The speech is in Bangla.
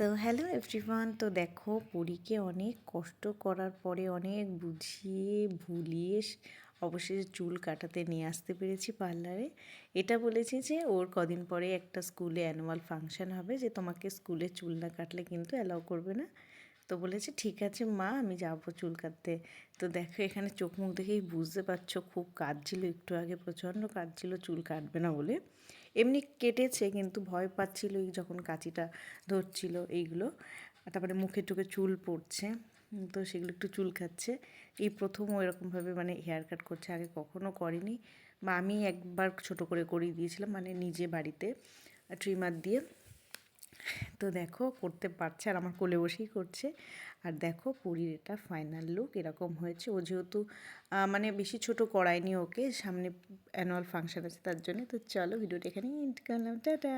তো হ্যালো এভরিওয়ান। তো দেখো পরীকে অনেক কষ্ট করার পরে অনেক বুঝিয়ে ভুলিয়ে অবশেষে চুল কাটাতে নিয়ে আসতে পেরেছি পার্লারে। এটা বলেছি যে ওর কদিন পরে একটা স্কুলে অ্যানুয়াল ফাংশন হবে, যে তোমাকে স্কুলে চুল না কাটলে কিন্তু অ্যালাউ করবে না। তো বলেছে ঠিক আছে মা, আমি যাবো চুল কাটতে। তো দেখো এখানে চোখ মুখ দেখেই বুঝতে পারছো খুব কাঁদছিল, একটু আগে প্রচণ্ড কাঁদছিল চুল কাটবে না বলে। এমনি কেটেছে কিন্তু ভয় পাচ্ছিল এই যখন কাঁচিটা ধরছিল এইগুলো, তারপরে মুখে টুকে চুল পড়ছে, তো সেগুলো একটু চুল খাচ্ছে। এই প্রথম ও এরকমভাবে মানে হেয়ার কাট করছে, আগে কখনো করেনি। বা আমি একবার ছোট করে করিয়ে দিয়েছিলাম, মানে নিজে বাড়িতে ট্রিমার দিয়ে। তো দেখো করতে পারছে আর আমার কোলে বসেই করছে। আর দেখো পুরীর এটা ফাইনাল লুক এরকম হয়েছে। ও যেহেতু মানে বেশি ছোট করায়নি ওকে, সামনে অ্যানুয়াল ফাংশন আছে তার জন্য। তো চলো ভিডিওটা এখানেই এন্ড করলাম, টাটা।